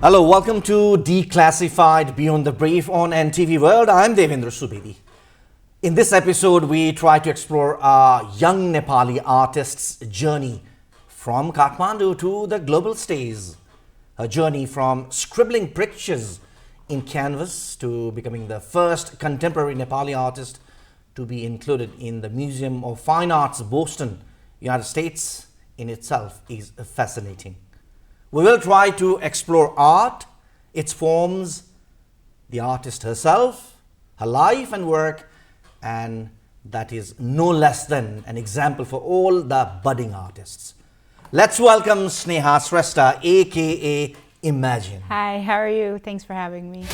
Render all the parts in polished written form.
Hello, welcome to Declassified Beyond the Brief on NTV World. I'm Devendra Subedi. In this episode, we try to explore a young Nepali artist's journey from Kathmandu to the global stage. Her journey from scribbling pictures in canvas to becoming the first contemporary Nepali artist to be included in the Museum of Fine Arts, Boston, United States, in itself is fascinating. We will try to explore art, its forms, the artist herself, her life and work, and that is no less than an example for all the budding artists. Let's welcome Sneha Shrestha, aka Imagine. Hi, how are you? Thanks for having me.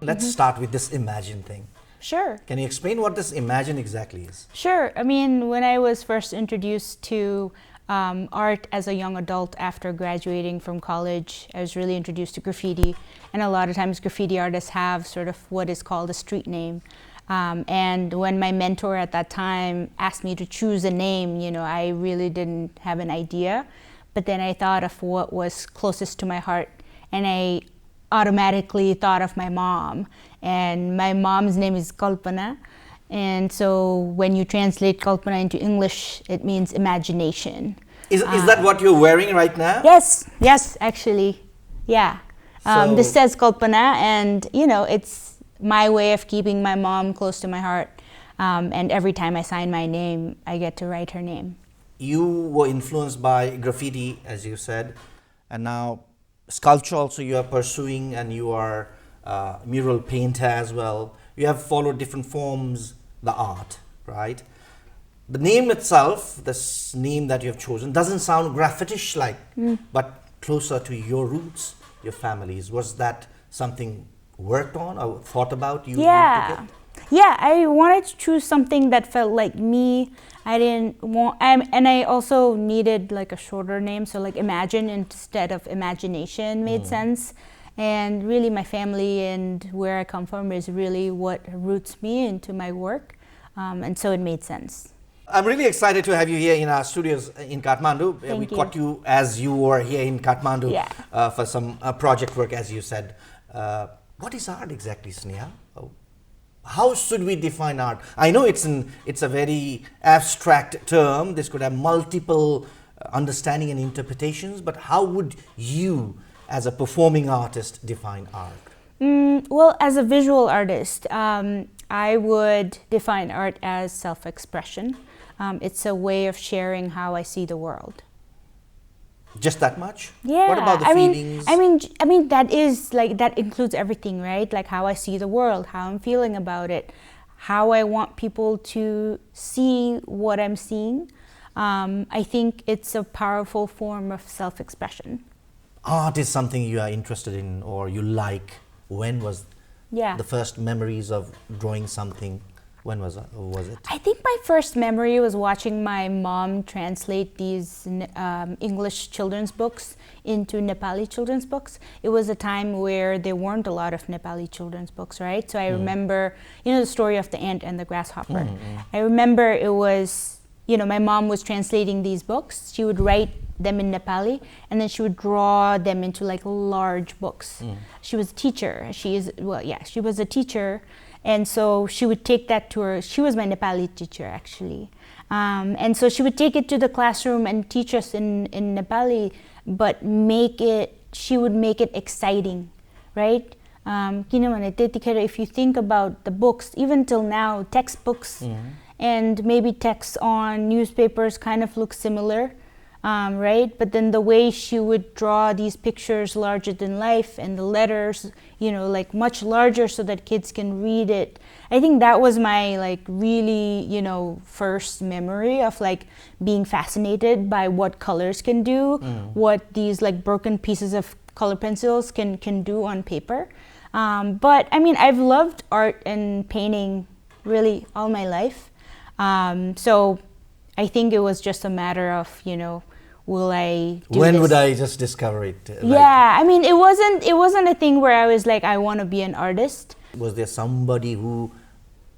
Let's start with this Imagine thing. Sure. Can you explain what this Imagine exactly is? Sure. I mean, when I was first introduced to art as a young adult after graduating from college, I was really introduced to graffiti. And a lot of times graffiti artists have sort of what is called a street name. And when my mentor at that time asked me to choose a name, I really didn't have an idea. But then I thought of what was closest to my heart. And I automatically thought of my mom. And my mom's name is Kalpana. And so when you translate Kalpana into English, it means imagination. Is that what you're wearing right now? Yes, actually, yeah. This says Kalpana, and it's my way of keeping my mom close to my heart. And every time I sign my name, I get to write her name. You were influenced by graffiti, as you said, and now sculpture also you are pursuing, and you are mural painter as well. You have followed different forms, the art, right? The name itself, this name that you have chosen, doesn't sound graffitish like, but closer to your roots, your families. Was that something worked on or thought about? Yeah, I wanted to choose something that felt like me. I didn't want, and I also needed like a shorter name, so like Imagine instead of Imagination made sense. And really my family and where I come from is really what roots me into my work. And so it made sense. I'm really excited to have you here in our studios in Kathmandu. We caught you as you were here in Kathmandu for some project work, as you said. What is art exactly, Sneha? How should we define art? I know it's a very abstract term. This could have multiple understanding and interpretations, but how would you, as a performing artist, define art? Well, as a visual artist, I would define art as self-expression. It's a way of sharing how I see the world. Just that much? Yeah. What about the feelings? I mean that is like, that includes everything, right? Like how I see the world, how I'm feeling about it, how I want people to see what I'm seeing. I think it's a powerful form of self-expression. Art is something you are interested in or you like. When was the first memories of drawing something? When was it? I think my first memory was watching my mom translate these English children's books into Nepali children's books. It was a time where there weren't a lot of Nepali children's books, right? So I remember, the story of the ant and the grasshopper. I remember it was, my mom was translating these books. She would write them in Nepali, and then she would draw them into like large books. She was a teacher. She was a teacher, and so she would take that to her. She was my Nepali teacher, actually, and so she would take it to the classroom and teach us in Nepali, but she would make it exciting, right? If you think about the books, even till now, textbooks and maybe texts on newspapers kind of look similar. Right? But then the way she would draw these pictures larger than life and the letters, like much larger so that kids can read it. I think that was my like really, first memory of like being fascinated by what colors can do, what these like broken pieces of color pencils can do on paper. But I mean, I've loved art and painting really all my life. So I think it was just a matter of, will I do When this? would I just discover it? Yeah, I mean, it wasn't a thing where I was like, I want to be an artist. Was there somebody who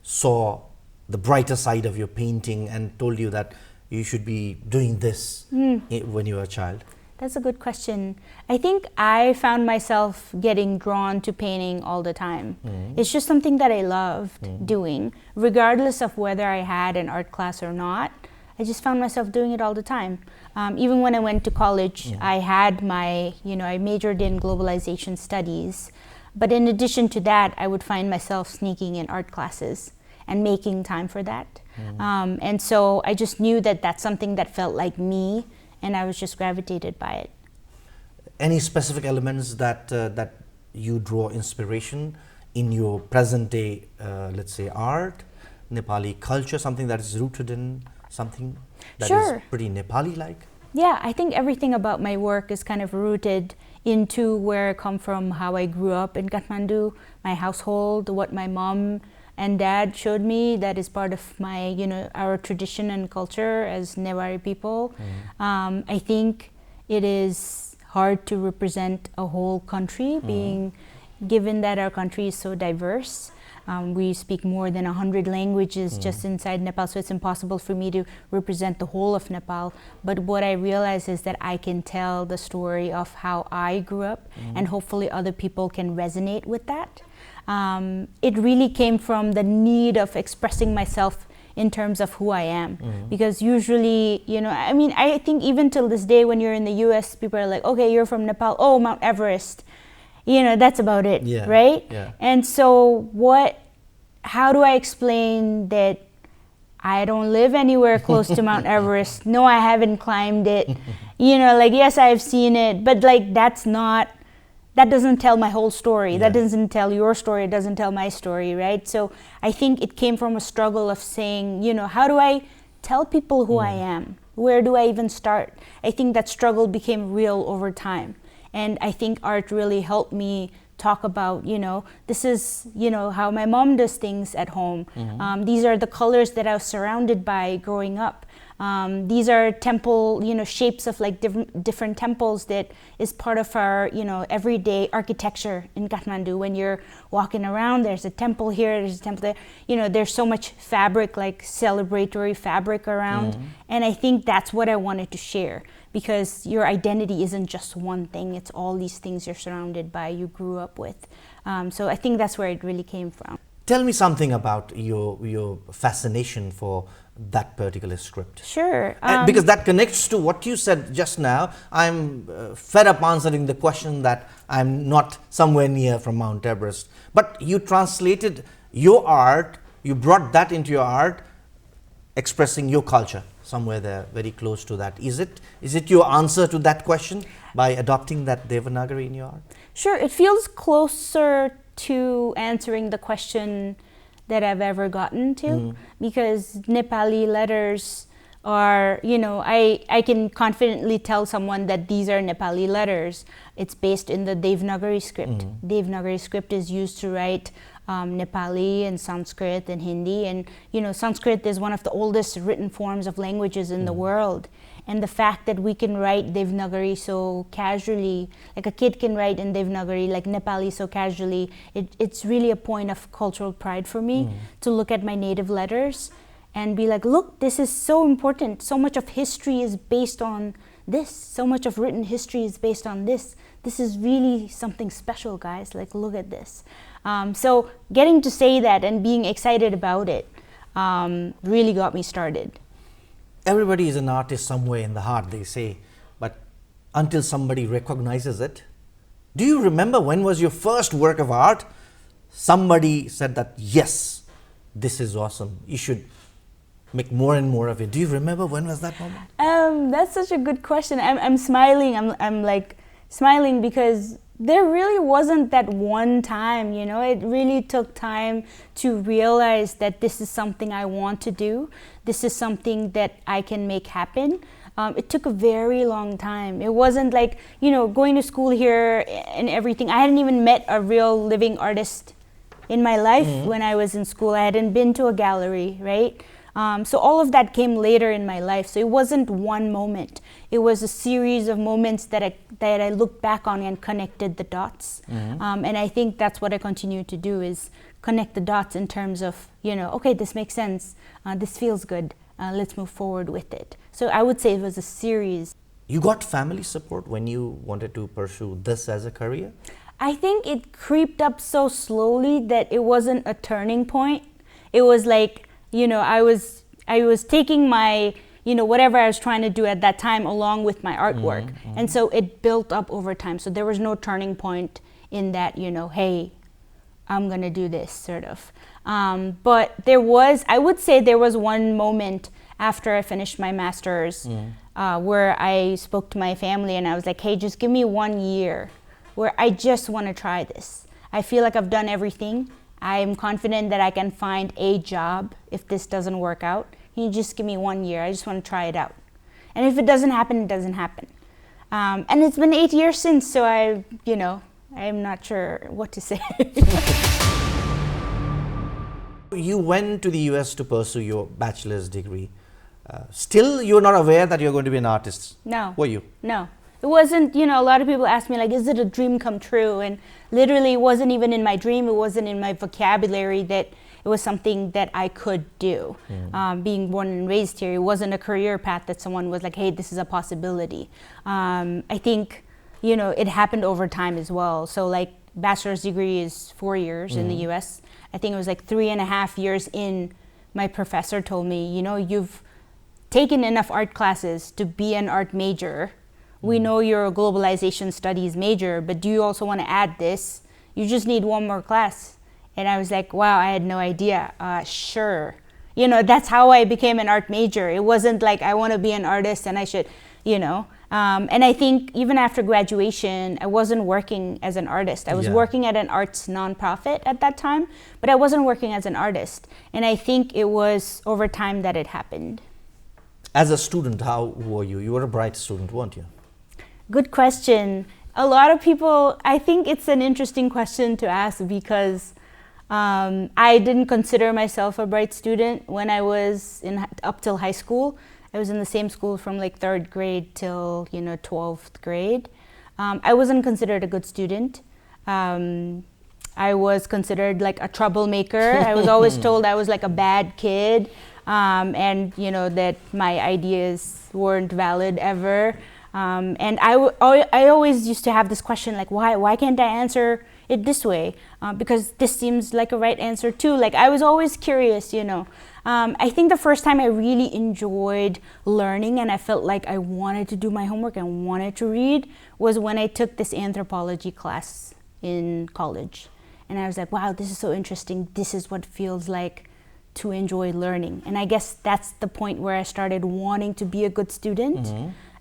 saw the brighter side of your painting and told you that you should be doing this when you were a child? That's a good question. I think I found myself getting drawn to painting all the time. It's just something that I loved doing, regardless of whether I had an art class or not. I just found myself doing it all the time. Even when I went to college, I had my, I majored in globalization studies. But in addition to that, I would find myself sneaking in art classes and making time for that. And so I just knew that that's something that felt like me, and I was just gravitated by it. Any specific elements that you draw inspiration in your present day, let's say art, Nepali culture, something that is rooted in something that is pretty Nepali-like? Yeah, I think everything about my work is kind of rooted into where I come from, how I grew up in Kathmandu, my household, what my mom and dad showed me that is part of my, our tradition and culture as Newari people. I think it is hard to represent a whole country, being given that our country is so diverse. We speak more than 100 languages just inside Nepal, so it's impossible for me to represent the whole of Nepal. But what I realize is that I can tell the story of how I grew up, and hopefully other people can resonate with that. It really came from the need of expressing myself in terms of who I am. Because usually, I think even till this day when you're in the US, people are like, okay, you're from Nepal, oh, Mount Everest. That's about it, right? Yeah. And so how do I explain that I don't live anywhere close to Mount Everest? No, I haven't climbed it. Yes, I've seen it, but that doesn't tell my whole story. That doesn't tell your story. It doesn't tell my story, right? So I think it came from a struggle of saying, how do I tell people who I am? Where do I even start? I think that struggle became real over time. And I think art really helped me talk about, this is, how my mom does things at home. These are the colors that I was surrounded by growing up. These are temple, shapes of like different temples that is part of our, everyday architecture in Kathmandu. When you're walking around, there's a temple here, there's a temple there. There's so much fabric, like celebratory fabric around. And I think that's what I wanted to share, because your identity isn't just one thing. It's all these things you're surrounded by, you grew up with. So I think that's where it really came from. Tell me something about your fascination for that particular script. Sure. Because that connects to what you said just now. I'm fed up answering the question that I'm not somewhere near from Mount Everest. But you translated your art, you brought that into your art, expressing your culture somewhere there, very close to that. Is it your answer to that question by adopting that Devanagari in your art? Sure. It feels closer to answering the question that I've ever gotten to, because Nepali letters are, I can confidently tell someone that these are Nepali letters. It's based in the Devanagari script. Devanagari script is used to write Nepali and Sanskrit and Hindi, and Sanskrit is one of the oldest written forms of languages in the world. And the fact that we can write Devanagari so casually, like a kid can write in Devanagari, like Nepali so casually, it's really a point of cultural pride for me to look at my native letters and be like, look, this is so important. So much of history is based on this. So much of written history is based on this. This is really something special, guys. Like, look at this. So getting to say that and being excited about it really got me started. Everybody is an artist somewhere in the heart, they say, but until somebody recognizes it. Do you remember when was your first work of art? Somebody said that, yes, this is awesome. You should make more and more of it. Do you remember when was that moment? That's such a good question. I'm smiling. I'm like smiling because there really wasn't that one time, it really took time to realize that this is something I want to do. This is something that I can make happen. It took a very long time. It wasn't like, going to school here and everything. I hadn't even met a real living artist in my life when I was in school. I hadn't been to a gallery, right? So all of that came later in my life. So it wasn't one moment. It was a series of moments that I looked back on and connected the dots. And I think that's what I continue to do, is connect the dots in terms of, okay, this makes sense. This feels good. Let's move forward with it. So I would say it was a series. You got family support when you wanted to pursue this as a career? I think it creeped up so slowly that it wasn't a turning point. It was like, I was taking my, whatever I was trying to do at that time along with my artwork. And so it built up over time. So there was no turning point in that, hey, I'm going to do this sort of. But I would say there was one moment after I finished my master's where I spoke to my family and I was like, hey, just give me 1 year where I just want to try this. I feel like I've done everything. I'm confident that I can find a job if this doesn't work out. Can you just give me 1 year? I just want to try it out. And if it doesn't happen, it doesn't happen. And it's been 8 years since, so I'm not sure what to say. You went to the US to pursue your bachelor's degree. Still, you're not aware that you're going to be an artist? No. Were you? No. It wasn't, a lot of people ask me, like, is it a dream come true? And literally, it wasn't even in my dream. It wasn't in my vocabulary that it was something that I could do. Being born and raised here, it wasn't a career path that someone was like, hey, this is a possibility. I think, it happened over time as well. So, like, bachelor's degree is 4 years in the US. I think it was like 3.5 years in, my professor told me, you've taken enough art classes to be an art major. We know you're a globalization studies major, but do you also want to add this? You just need one more class. And I was like, wow, I had no idea. Sure. That's how I became an art major. It wasn't like I want to be an artist and I should, and I think even after graduation, I wasn't working as an artist. I was working at an arts nonprofit at that time, but I wasn't working as an artist. And I think it was over time that it happened. As a student, how were you? You were a bright student, weren't you? Good question. A lot of people, I think it's an interesting question to ask because I didn't consider myself a bright student when I was up till high school. I was in the same school from like 3rd grade till 12th grade. I wasn't considered a good student. I was considered like a troublemaker. I was always told I was like a bad kid, and that my ideas weren't valid ever. And I always used to have this question like, why can't I answer it this way? Because this seems like a right answer too. Like I was always curious, I think the first time I really enjoyed learning and I felt like I wanted to do my homework and wanted to read was when I took this anthropology class in college. And I was like, wow, this is so interesting. This is what it feels like to enjoy learning. And I guess that's the point where I started wanting to be a good student.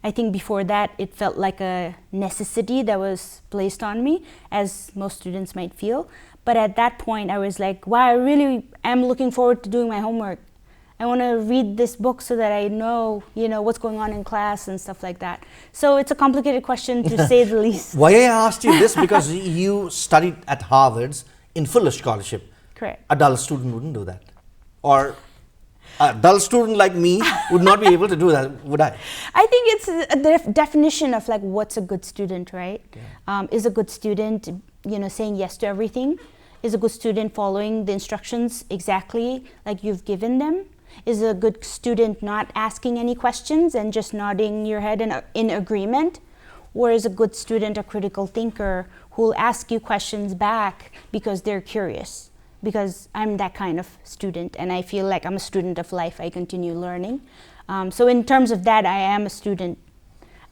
I think before that, it felt like a necessity that was placed on me, as most students might feel. But at that point, I was like, wow, I really am looking forward to doing my homework. I want to read this book so that I know, what's going on in class and stuff like that. So it's a complicated question to say the least. Why I asked you this, because you studied at Harvard's in full scholarship. Correct. A dull student wouldn't do that. Or a dull student like me would not be able to do that, would I? I think it's a definition of like what's a good student, right? Yeah. Is a good student, saying yes to everything? Is a good student following the instructions exactly like you've given them? Is a good student not asking any questions and just nodding your head in agreement? Or is a good student a critical thinker who will ask you questions back because they're curious? Because I'm that kind of student and I feel like I'm a student of life. I continue learning. So in terms of that, I am a student.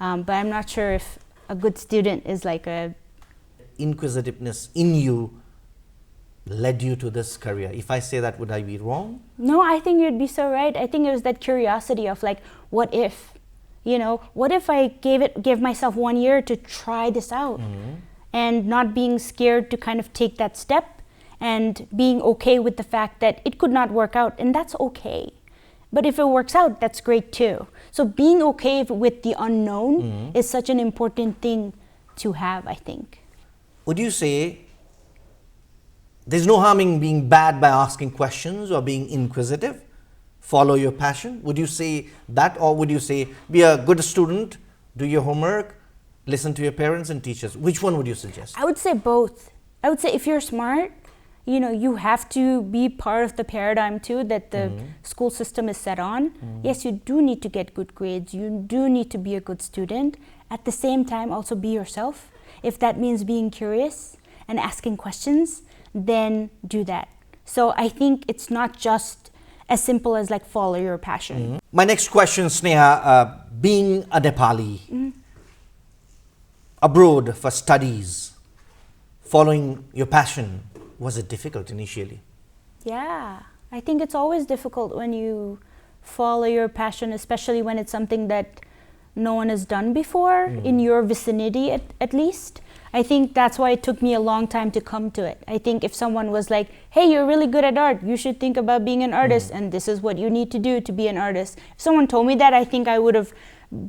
But I'm not sure if a good student is like a... Inquisitiveness in you led you to this career. If I say that, would I be wrong? No, I think you'd be so right. I think it was that curiosity of like, what if? What if I gave myself 1 year to try this out? And not being scared to kind of take that step and being okay with the fact that it could not work out, and that's okay. But if it works out, that's great too. So being okay with the unknown is such an important thing to have, I think. Would you say there's no harm in being bad by asking questions or being inquisitive? Follow your passion? Would you say that, or would you say be a good student, do your homework, listen to your parents and teachers? Which one would you suggest? I would say both. I would say if you're smart, you have to be part of the paradigm too that the school system is set on. Yes, you do need to get good grades. You do need to be a good student. At the same time, also be yourself. If that means being curious and asking questions, then do that. So I think it's not just as simple as like follow your passion. My next question, Sneha, being a Nepali, abroad for studies, following your passion, was it difficult initially? Yeah, I think it's always difficult when you follow your passion, especially when it's something that no one has done before in your vicinity at least. I think that's why it took me a long time to come to it. I think if someone was like, hey, you're really good at art, you should think about being an artist and this is what you need to do to be an artist. If someone told me that, I think I would have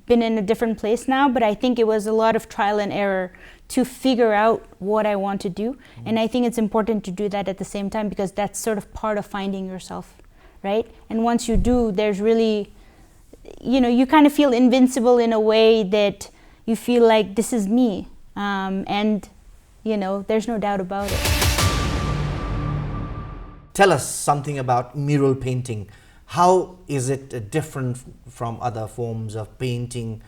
been in a different place now, but I think it was a lot of trial and error to figure out what I want to do. And I think it's important to do that at the same time because that's sort of part of finding yourself, right? And once you do, there's really, you kind of feel invincible in a way that you feel like this is me. And there's no doubt about it. Tell us something about mural painting. How is it different from other forms of painting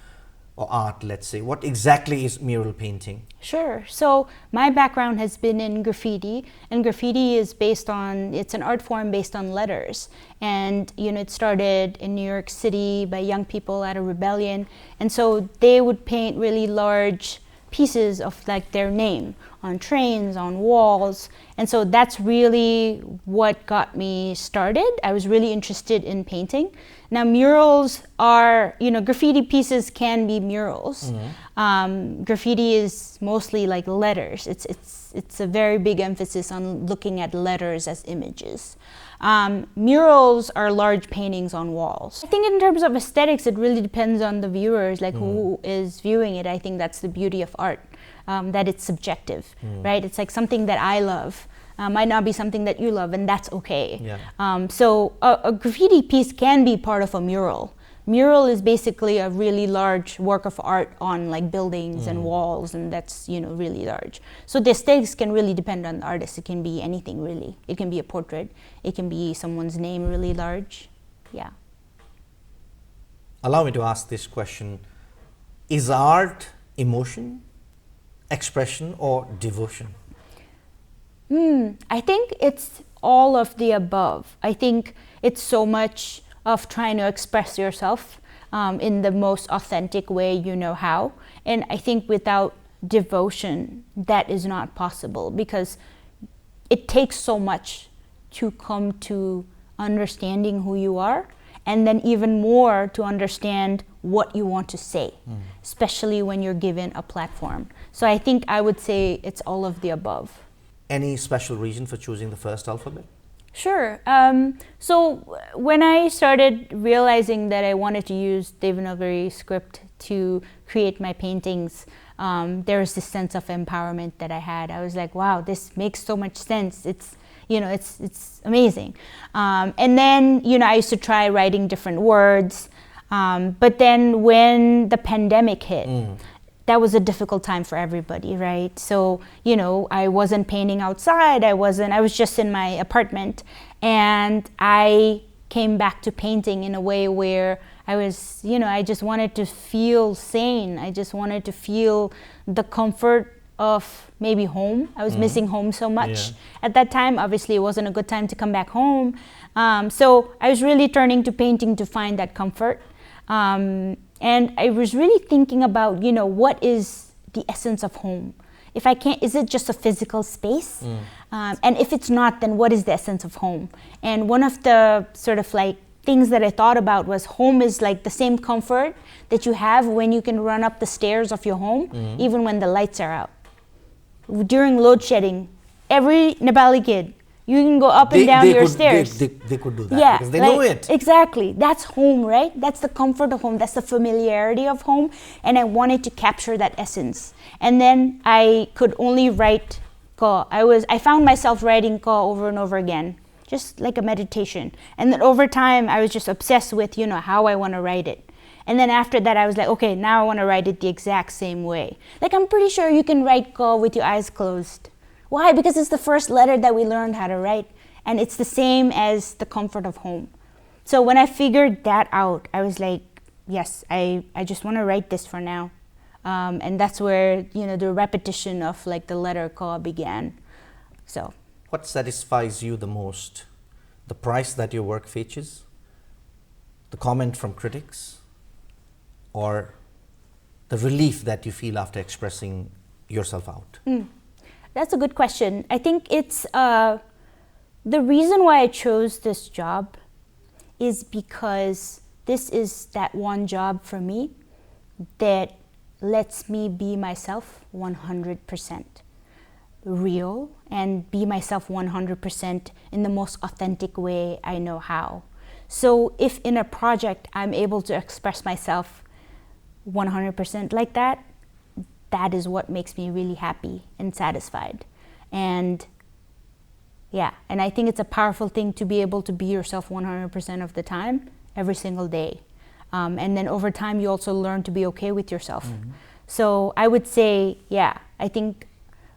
or art, let's say? What exactly is mural painting? Sure. So my background has been in graffiti, and graffiti is it's an art form based on letters. And, it started in New York City by young people at a rebellion. And so they would paint really large pieces of like their name on trains, on walls. And so that's really what got me started. I was really interested in painting. Now murals are, graffiti pieces can be murals. Graffiti is mostly like letters. It's a very big emphasis on looking at letters as images. Murals are large paintings on walls. I think in terms of aesthetics, it really depends on the viewers, like who is viewing it. I think that's the beauty of art, that it's subjective, right? It's like something that I love might not be something that you love, and that's okay. Yeah. So a graffiti piece can be part of a mural. Mural is basically a really large work of art on like buildings and walls, and that's really large. So the aesthetics can really depend on the artist. It can be anything really. It can be a portrait. It can be someone's name really large. Yeah. Allow me to ask this question. Is art emotion, expression, or devotion? I think it's all of the above. I think it's so much of trying to express yourself in the most authentic way you know how. And I think without devotion, that is not possible because it takes so much to come to understanding who you are, and then even more to understand what you want to say, especially when you're given a platform. So I think I would say it's all of the above. Any special reason for choosing the first alphabet? Sure. So when I started realizing that I wanted to use Devanagari script to create my paintings, there was this sense of empowerment that I had. I was like, wow, this makes so much sense. It's amazing. And then, I used to try writing different words. But then when the pandemic hit, that was a difficult time for everybody, right? So, I wasn't painting outside. I was just in my apartment, and I came back to painting in a way where I was, I just wanted to feel sane. I just wanted to feel the comfort of maybe home. I was missing home so much. Yeah. At that time, obviously it wasn't a good time to come back home. So I was really turning to painting to find that comfort. And I was really thinking about, what is the essence of home? If I can't, is it just a physical space? And if it's not, then what is the essence of home? And one of the sort of like things that I thought about was home is like the same comfort that you have when you can run up the stairs of your home, even when the lights are out. During load shedding, every Nepali kid, you can go up and down your stairs. They could do that because they know it. Exactly. That's home, right? That's the comfort of home. That's the familiarity of home. And I wanted to capture that essence. And then I could only write ka. I found myself writing ka over and over again, just like a meditation. And then over time, I was just obsessed with, how I want to write it. And then after that, I was like, okay, now I want to write it the exact same way. Like, I'm pretty sure you can write ka with your eyes closed. Why? Because it's the first letter that we learned how to write. And it's the same as the comfort of home. So when I figured that out, I was like, yes, I just want to write this for now. And that's where, the repetition of like the letter Ka began. So. What satisfies you the most? The price that your work fetches? The comment from critics? Or the relief that you feel after expressing yourself out? That's a good question. I think it's the reason why I chose this job is because this is that one job for me that lets me be myself 100% real and be myself 100% in the most authentic way I know how. So if in a project I'm able to express myself 100% like that, that is what makes me really happy and satisfied. And and I think it's a powerful thing to be able to be yourself 100% of the time, every single day. And then over time, you also learn to be okay with yourself. So I would say, I think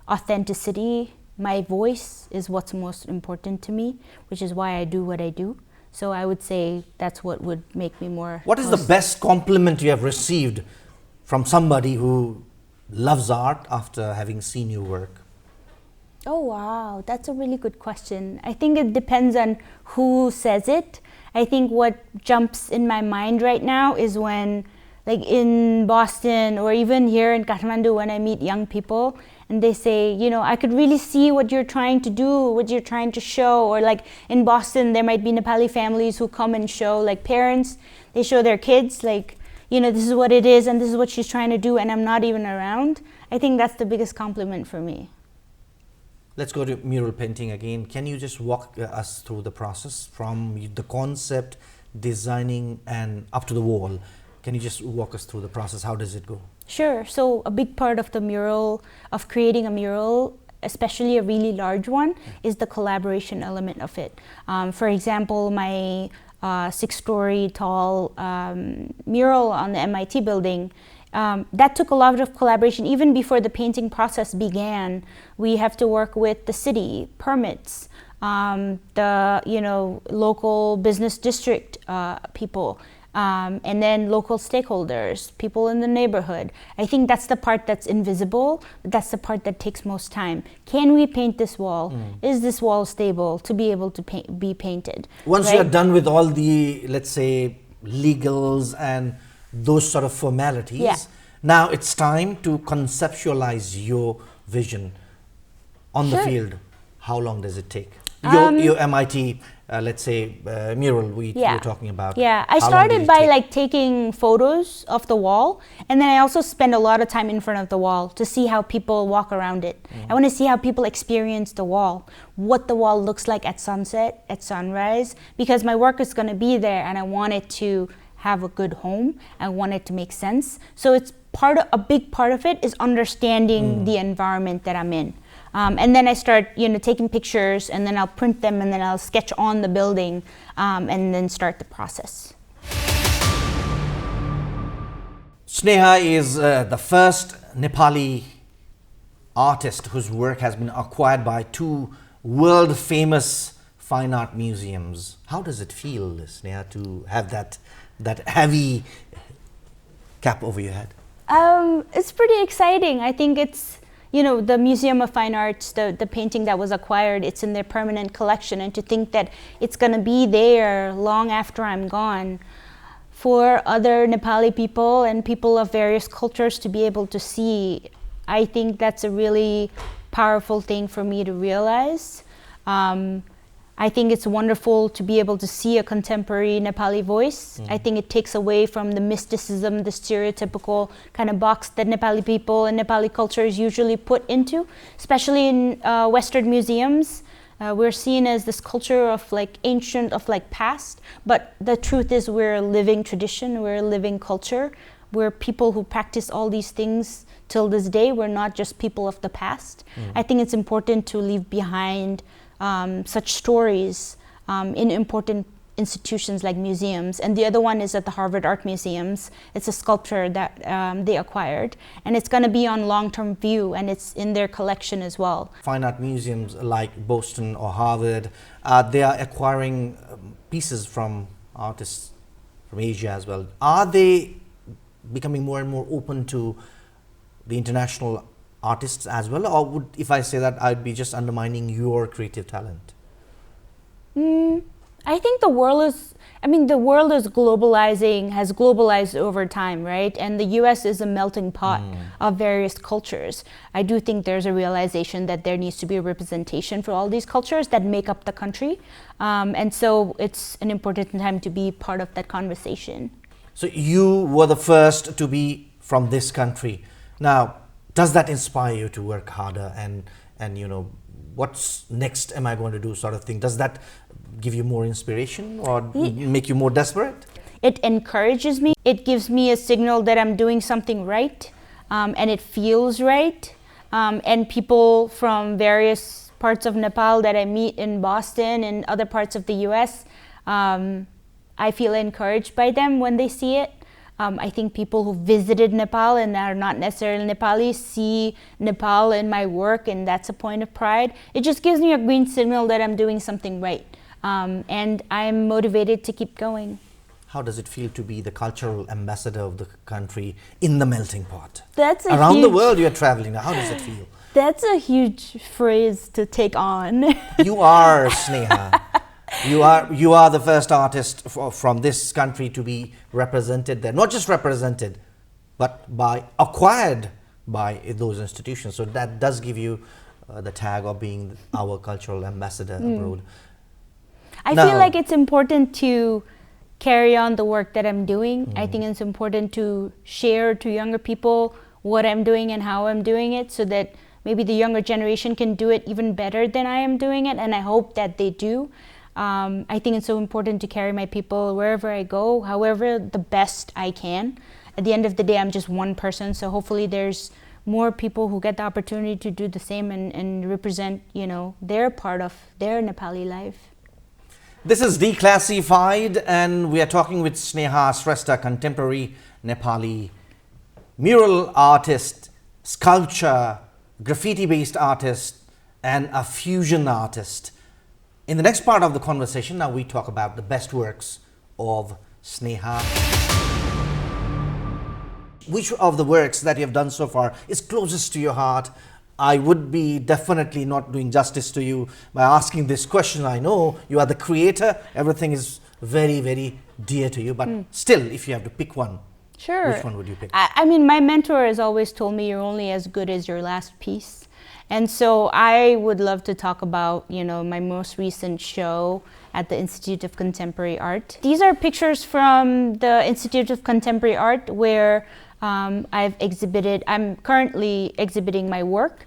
authenticity, my voice is what's most important to me, which is why I do what I do. So I would say that's what would make me more. What is the best compliment you have received from somebody who loves art after having seen your work? Oh, wow. That's a really good question. I think it depends on who says it. I think what jumps in my mind right now is when, like in Boston or even here in Kathmandu, when I meet young people and they say, I could really see what you're trying to do, what you're trying to show. Or like in Boston, there might be Nepali families who come and show, like parents, they show their kids, like, this is what it is and this is what she's trying to do and I'm not even around. I think that's the biggest compliment for me. Let's go to mural painting again. Can you just walk us through the process from the concept, designing, and up to the wall? Can you just walk us through the process? How does it go? Sure. So a big part of the mural, of creating a mural, especially a really large one, is the collaboration element of it. For example, my 6-story tall mural on the MIT building, that took a lot of collaboration. Even before the painting process began, we have to work with the city, permits, the local business district people, and then local stakeholders, people in the neighborhood. I think that's the part that's invisible, but that's the part that takes most time. Can we paint this wall? Is this wall stable to be able to be painted? Once you are done with all the, let's say, legals and those sort of formalities, now it's time to conceptualize your vision on the field. How long does it take? Your MIT, let's say, mural we were talking about. I started by like taking photos of the wall, and then I also spend a lot of time in front of the wall to see how people walk around it. I want to see how people experience the wall, what the wall looks like at sunset, at sunrise, because my work is going to be there and I want it to have a good home. I want it to make sense. So it's a big part of it is understanding the environment that I'm in. And then I start, taking pictures, and then I'll print them, and then I'll sketch on the building, and then start the process. Sneha is the first Nepali artist whose work has been acquired by 2 world-famous fine art museums. How does it feel, Sneha, to have that heavy cap over your head? It's pretty exciting. I think it's, the Museum of Fine Arts, the painting that was acquired, it's in their permanent collection, and to think that it's going to be there long after I'm gone for other Nepali people and people of various cultures to be able to see, I think that's a really powerful thing for me to realize. I think it's wonderful to be able to see a contemporary Nepali voice. I think it takes away from the mysticism, the stereotypical kind of box that Nepali people and Nepali culture is usually put into, especially in Western museums. We're seen as this culture of like ancient, of like past, but the truth is we're a living tradition, we're a living culture. We're people who practice all these things till this day. We're not just people of the past. I think it's important to leave behind such stories in important institutions like museums, and the other one is at the Harvard Art Museums. It's a sculpture that they acquired, and it's going to be on long-term view, and it's in their collection as well. Fine art museums like Boston or Harvard, they are acquiring pieces from artists from Asia as well. Are they becoming more and more open to the international artists as well, or would, if I say that, I'd be just undermining your creative talent? I think the world is globalizing, has globalized over time, right? And the US is a melting pot of various cultures. I do think there's a realization that there needs to be a representation for all these cultures that make up the country. And so it's an important time to be part of that conversation. So you were the first to be from this country. Now, does that inspire you to work harder and you know, what's next am I going to do sort of thing? Does that give you more inspiration or make you more desperate? It encourages me. It gives me a signal that I'm doing something right, and it feels right. And people from various parts of Nepal that I meet in Boston and other parts of the US, I feel encouraged by them when they see it. I think people who visited Nepal and are not necessarily Nepali see Nepal in my work, and that's a point of pride. It just gives me a green signal that I'm doing something right. And I'm motivated to keep going. How does it feel to be the cultural ambassador of the country in the melting pot? Around the world you're traveling now. How does it feel? That's a huge phrase to take on. You are, Sneha. You are the first artist from this country to be represented there. Not just represented, but acquired by those institutions. So that does give you the tag of being our cultural ambassador abroad. I feel like it's important to carry on the work that I'm doing. I think it's important to share to younger people what I'm doing and how I'm doing it, so that maybe the younger generation can do it even better than I am doing it, and I hope that they do. I think it's so important to carry my people wherever I go, however the best I can. At the end of the day, I'm just one person, so hopefully there's more people who get the opportunity to do the same and represent, you know, their part of their Nepali life. This is Declassified, and we are talking with Sneha Shrestha, contemporary Nepali mural artist, sculpture, graffiti-based artist, and a fusion artist. In the next part of the conversation, now we talk about the best works of Sneha. Which of the works that you have done so far is closest to your heart? I would be definitely not doing justice to you by asking this question. I know you are the creator. Everything is very, very dear to you. But still, if you have to pick one, sure, which one would you pick? I mean, my mentor has always told me you're only as good as your last piece. And so I would love to talk about, you know, my most recent show at the Institute of Contemporary Art. These are pictures from the Institute of Contemporary Art where I'm currently exhibiting my work.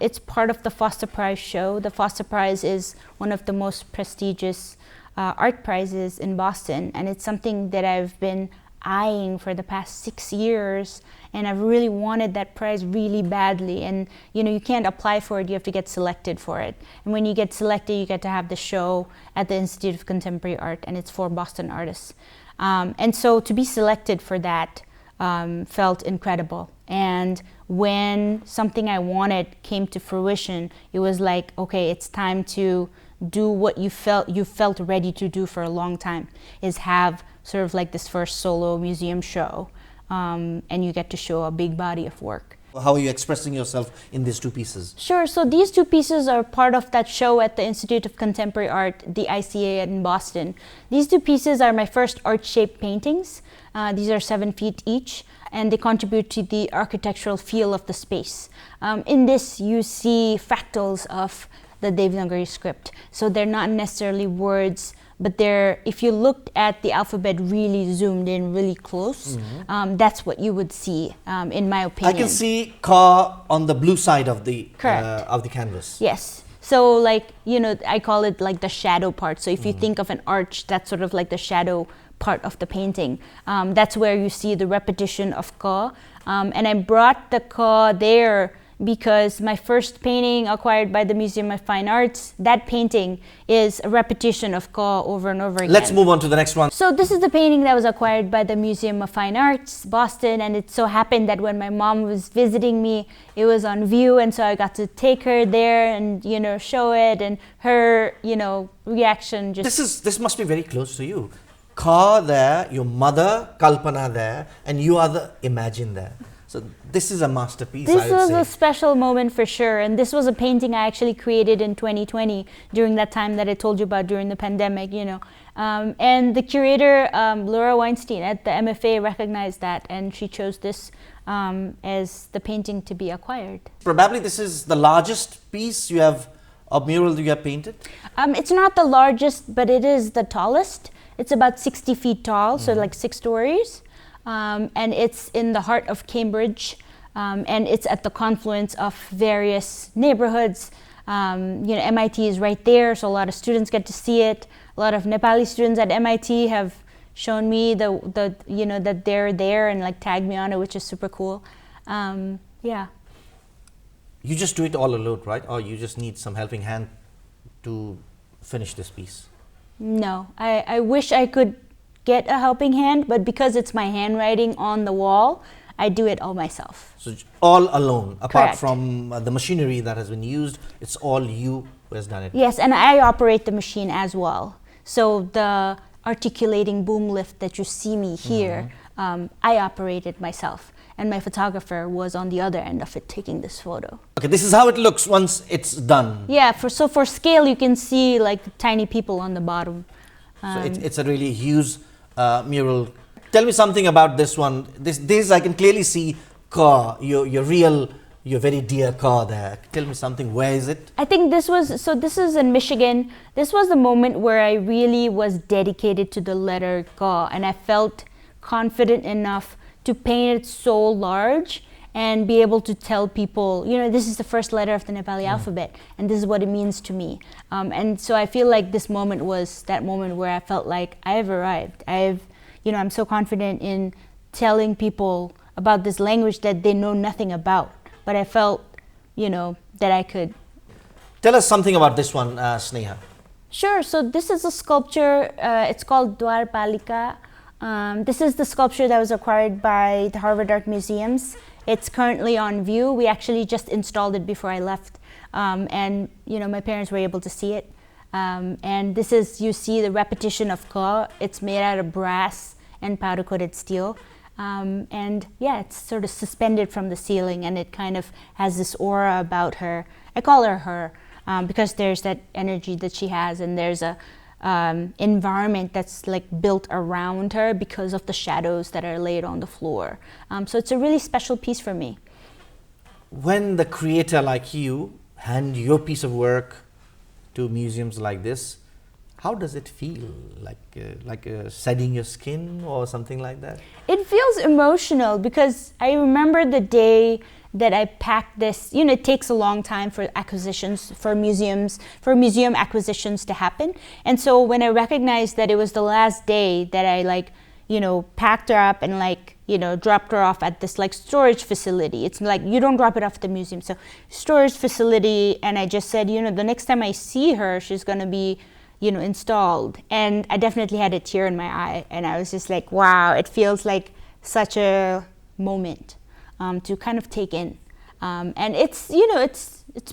It's part of the Foster Prize show. The Foster Prize is one of the most prestigious art prizes in Boston, and it's something that I've been eyeing for the past 6 years, and I've really wanted that prize really badly. And you know, you can't apply for it, you have to get selected for it. And when you get selected, you get to have the show at the Institute of Contemporary Art, and it's for Boston artists. And so to be selected for that felt incredible. And when something I wanted came to fruition, it was like, okay, it's time to do what you felt ready to do for a long time, is have sort of like this first solo museum show, and you get to show a big body of work. How are you expressing yourself in these two pieces? Sure, so these two pieces are part of that show at the Institute of Contemporary Art, the ICA in Boston. These two pieces are my first art-shaped paintings. These are 7 feet each, and they contribute to the architectural feel of the space. In this, you see fractals of the Devanagari script. So they're not necessarily words, but if you looked at the alphabet really zoomed in really close, that's what you would see, in my opinion. I can see Ka on the blue side of the canvas. Yes. So like, you know, I call it like the shadow part. So if you think of an arch, that's sort of like the shadow part of the painting. That's where you see the repetition of Ka. And I brought the Ka there because my first painting acquired by the Museum of Fine Arts, that painting is a repetition of Ka over and over again. Let's move on to the next one. So this is the painting that was acquired by the Museum of Fine Arts, Boston, and it so happened that when my mom was visiting me, it was on view, and so I got to take her there and, you know, show it, and her, you know, reaction just... This must be very close to you. Ka there, your mother, Kalpana there, and you are the Imagine there. So this is a masterpiece, I would say. This was a special moment for sure, and this was a painting I actually created in 2020 during that time that I told you about during the pandemic, you know. And the curator, Laura Weinstein at the MFA, recognized that, and she chose this as the painting to be acquired. Probably this is the largest piece you have, of mural you have painted? It's not the largest, but it is the tallest. It's about 60 feet tall, so like 6 stories. And it's in the heart of Cambridge, and it's at the confluence of various neighborhoods. You know, MIT is right there, so a lot of students get to see it. A lot of Nepali students at MIT have shown me the you know, that they're there and like tagged me on it, which is super cool. Yeah. You just do it all alone, right? Or you just need some helping hand to finish this piece? No, I wish I could get a helping hand, but because it's my handwriting on the wall, I do it all myself. So all alone, apart Correct. from the machinery that has been used, it's all you who has done it? Yes, and I operate the machine as well. So the articulating boom lift that you see me here, I operate it myself. And my photographer was on the other end of it taking this photo. Okay, this is how it looks once it's done. Yeah, so for scale, you can see like tiny people on the bottom. So it's a really huge mural. Tell me something about this one. This I can clearly see car, your very dear car there. Tell me something. Where is it? I think this is in Michigan. This was the moment where I really was dedicated to the letter Ka, and I felt confident enough to paint it so large and be able to tell people, you know, this is the first letter of the Nepali alphabet, and this is what it means to me. And so I feel like this moment was that moment where I felt like I have arrived. You know, I'm so confident in telling people about this language that they know nothing about. But I felt, you know, that I could. Tell us something about this one, Sneha. Sure. So this is a sculpture. It's called Dwarpalika. This is the sculpture that was acquired by the Harvard Art Museums. It's currently on view. We actually just installed it before I left. And, you know, my parents were able to see it. And this is, you see the repetition of Ka. It's made out of brass and powder coated steel. And yeah, it's sort of suspended from the ceiling, and it kind of has this aura about her. I call her because there's that energy that she has, and there's a environment that's like built around her because of the shadows that are laid on the floor. So it's a really special piece for me. When the creator like you hand your piece of work to museums like this, how does it feel? Like shedding your skin or something like that? It feels emotional because I remember the day that I packed this. You know, it takes a long time for acquisitions, for museum acquisitions to happen. And so when I recognized that it was the last day that I packed her up and dropped her off at this storage facility. It's like, you don't drop it off at the museum. So storage facility, and I just said, the next time I see her, she's gonna be installed. And I definitely had a tear in my eye, and I was just like, wow, it feels like such a moment to kind of take in. And it's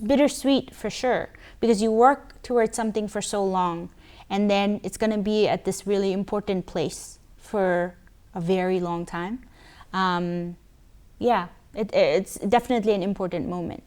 bittersweet for sure, because you work towards something for so long, and then it's gonna be at this really important place for a very long time. It's definitely an important moment.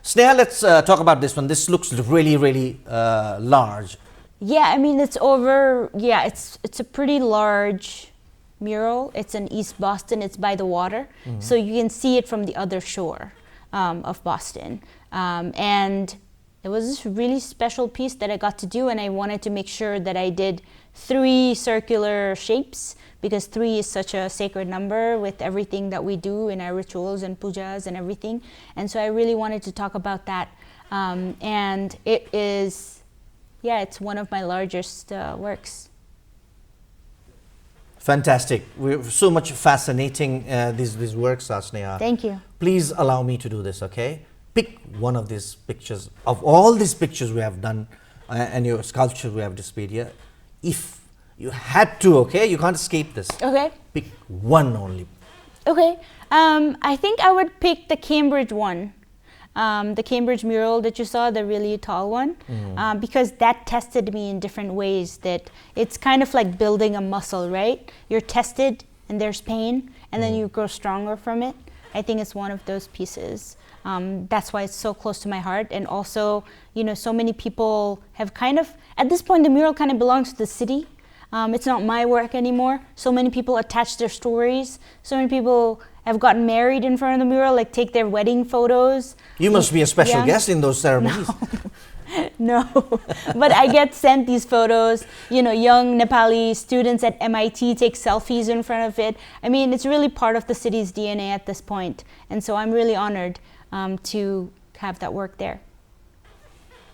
Sneha, let's talk about this one. This looks really, really large. Yeah, I mean, it's a pretty large mural. It's in East Boston. It's by the water. Mm-hmm. So you can see it from the other shore of Boston. And it was this really special piece that I got to do, and I wanted to make sure that I did 3 circular shapes, because 3 is such a sacred number with everything that we do in our rituals and pujas and everything. And so I really wanted to talk about that. And it is, it's one of my largest works. Fantastic. We're so much fascinating these works are, Sneha. Thank you. Please allow me to do this, okay? Pick one of these pictures. Of all these pictures we have done and your sculpture we have displayed here, if you had to, okay, you can't escape this. Okay. Pick one only. Okay. I think I would pick the Cambridge one. The Cambridge mural that you saw, the really tall one, because that tested me in different ways. That it's kind of like building a muscle, right? You're tested and there's pain, and then you grow stronger from it. I think it's one of those pieces. That's why it's so close to my heart. And also, you know, so many people have kind of, at this point, the mural kind of belongs to the city. It's not my work anymore. So many people attach their stories. So many people have gotten married in front of the mural, like take their wedding photos. You must be a special guest in those ceremonies. No, but I get sent these photos. You know, young Nepali students at MIT take selfies in front of it. I mean, it's really part of the city's DNA at this point. And so I'm really honored to have that work there.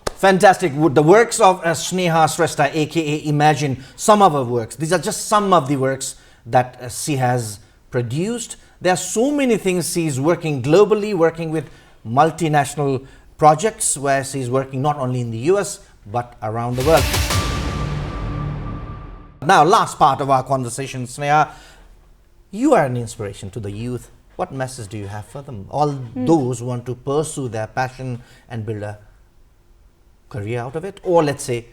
Fantastic. The works of Sneha Shrestha, aka Imagine, some of her works. These are just some of the works that she has produced. There are so many things. She's working globally, working with multinational projects where she's working not only in the US but around the world. Now, last part of our conversation, Sneha, you are an inspiration to the youth. What message do you have for them? All those who want to pursue their passion and build a career out of it, or let's say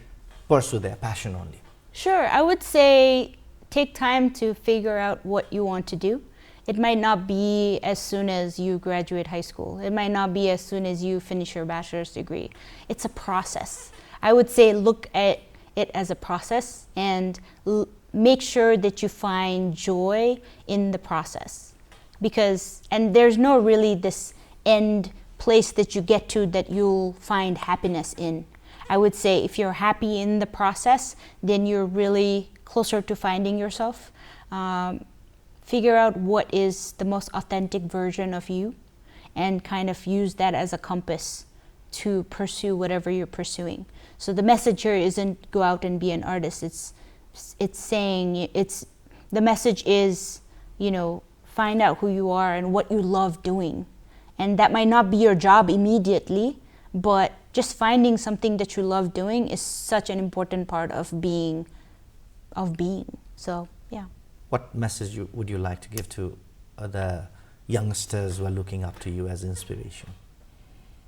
pursue their passion only. Sure, I would say take time to figure out what you want to do. It might not be as soon as you graduate high school. It might not be as soon as you finish your bachelor's degree. It's a process. I would say look at it as a process and make sure that you find joy in the process. And there's no really this end place that you get to that you'll find happiness in. I would say if you're happy in the process, then you're really closer to finding yourself. Figure out what is the most authentic version of you and kind of use that as a compass to pursue whatever you're pursuing. So the message here isn't go out and be an artist. The message is, you know, find out who you are and what you love doing. And that might not be your job immediately, but just finding something that you love doing is such an important part of being. So, yeah. What message would you like to give to the youngsters who are looking up to you as inspiration?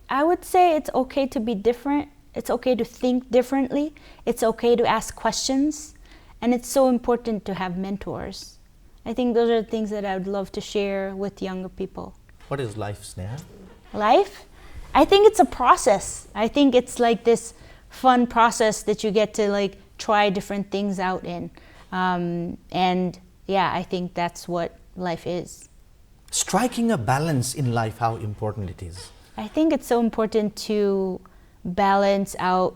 I would say it's okay to be different. It's okay to think differently. It's okay to ask questions. And it's so important to have mentors. I think those are the things that I would love to share with younger people. What is life, Sneha? Life? I think it's a process. I think it's like this fun process that you get to like try different things out in. And yeah, I think that's what life is. Striking a balance in life, how important it is. I think it's so important to balance out.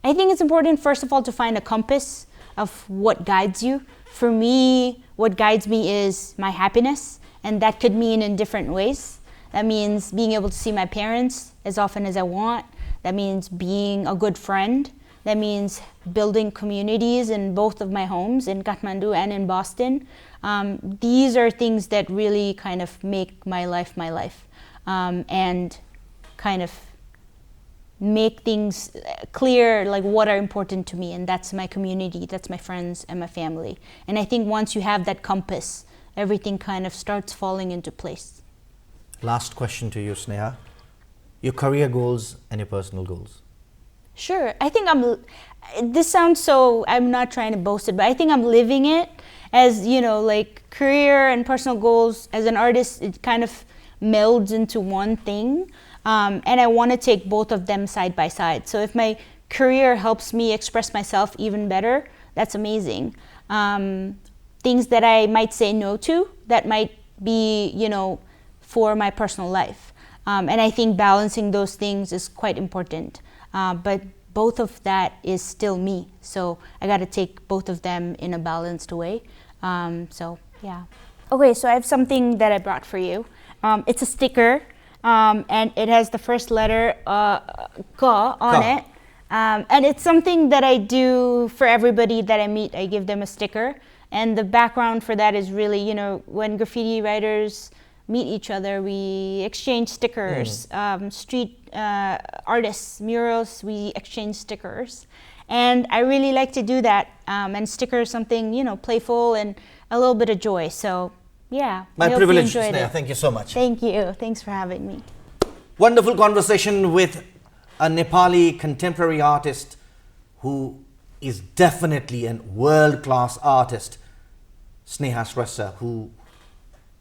I think it's important, first of all, to find a compass of what guides you. For me, what guides me is my happiness, and that could mean in different ways. That means being able to see my parents as often as I want. That means being a good friend. That means building communities in both of my homes, in Kathmandu and in Boston. These are things that really kind of make my life, and kind of make things clear, like what are important to me, and that's my community, that's my friends and my family. And I think once you have that compass, everything kind of starts falling into place. Last question to you, Sneha. Your career goals and your personal goals. Sure. I think this sounds so, I'm not trying to boast it, but I think I'm living it as, you know, like career and personal goals. As an artist, it kind of melds into one thing. And I want to take both of them side by side. So if my career helps me express myself even better, that's amazing. Things that I might say no to, that might be, you know, for my personal life. And I think balancing those things is quite important. But both of that is still me. So I got to take both of them in a balanced way. So, yeah. Okay, so I have something that I brought for you. It's a sticker, and it has the first letter, Ka, on it. And it's something that I do for everybody that I meet. I give them a sticker. And the background for that is really, you know, when graffiti writers meet each other. We exchange stickers. Street artists, murals, we exchange stickers. And I really like to do that, and stickers something, you know, playful and a little bit of joy. So, yeah. My I hope privilege, you enjoyed Sneha. it. Thank you so much. Thank you. Thanks for having me. Wonderful conversation with a Nepali contemporary artist who is definitely a world-class artist, Sneha Shrestha,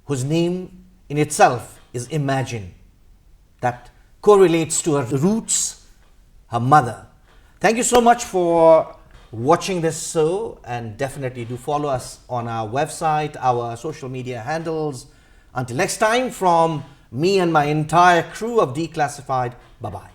whose name in itself is Imagine, that correlates to her roots, her mother. Thank you so much for watching this show, and definitely do follow us on our website, our social media handles. Until next time, from me and my entire crew of Declassified, bye-bye.